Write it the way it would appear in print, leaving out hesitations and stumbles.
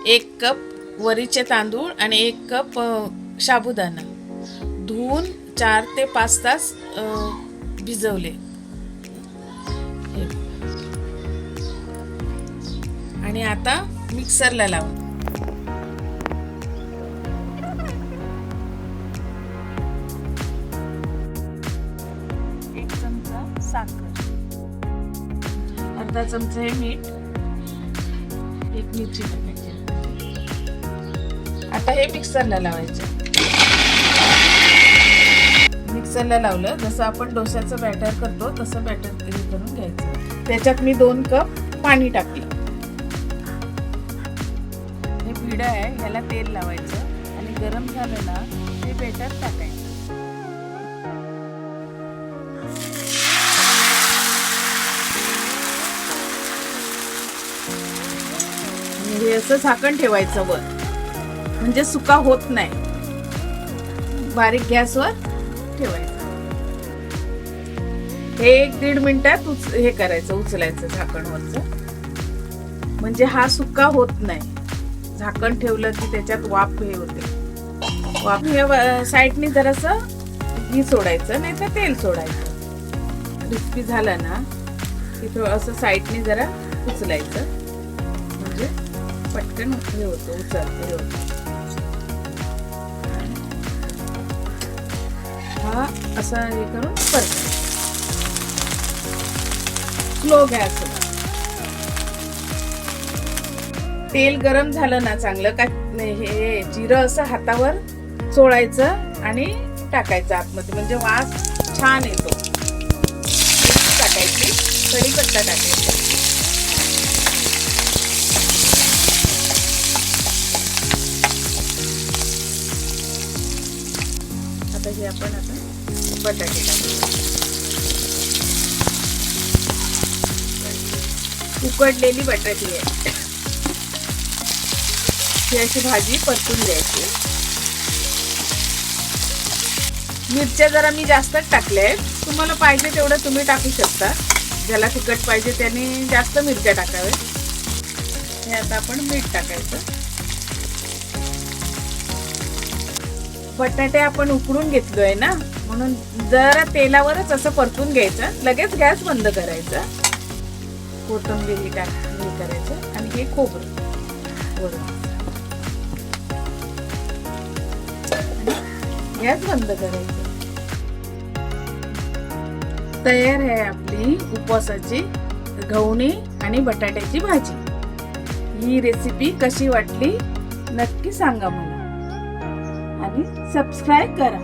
1 cup वरीचे तांदूळ आणि 1 cup साबुदाणा धुवून 4 ते 5 तास भिजवले आणि आता मिक्सरला लावून साखर, अर्धा चमचा हे मीठ, 1 मिरची टाकायची. आता हे मिक्सरला लावायचं. मिक्सरला लावलं जसं आपण डोश्याचं बॅटर करतो तसं बॅटर करून घ्यायचं. त्याच्यात मी 2 कप पाणी टाकलं. हे पिढं आहे, ह्याला तेल लावायचं आणि गरम झालं ना ते बॅटर टाकायचं. हे असं झाकण ठेवायचं वर, म्हणजे सुका होत नाही. बारीक गॅसवर ठेवायचं. हे 1-1.5 मिनिटात हे करायचं, उचलायचं झाकण वरचं, म्हणजे हा सुका होत नाही. झाकण ठेवलं की त्याच्यात वाफ हे होते. वाफ हे साईडने जरासं घी सोडायचं, नाही तर तेल सोडायचं. क्रिस्पी झाला ना की थोडं असं साईडने जरा उचलायचं, म्हणजे पटकन हे होतं, उचलतं हे होतं. हा असा हे करून परत स्लो गॅस. तेल गरम झालं ना चांगलं का हे जिरं असं हातावर चोळायचं आणि टाकायचं आतमध्ये, म्हणजे वास छान येतो. टाकायची, कढीपत्ता टाकायचा. आता हे आपण आता बटाटे टाकू. उकडलेली बटाटी आहे. ही अशी भाजी परतून द्यायची. मिरच्या जरा मी जास्तच टाकल्या आहेत. तुम्हाला पाहिजे तेवढं तुम्ही टाकू शकता. ज्याला तिखट पाहिजे त्याने जास्त मिरच्या टाकाव्या. हे आता आपण मीठ टाकायचं. बटाटे आपण उकडून घेतलोय ना, म्हणून जरा तेलावरच असं परतून घ्यायचं. लगेच गॅस बंद करायचा. कोथिंबीर हे करायचं आणि हे खोबरं वरून गॅस बंद करायचं. तयार आहे आपली उपवासाची गव्हाणी आणि बटाट्याची भाजी. ही रेसिपी कशी वाटली नक्की सांगा मला आणि सबस्क्राईब करा.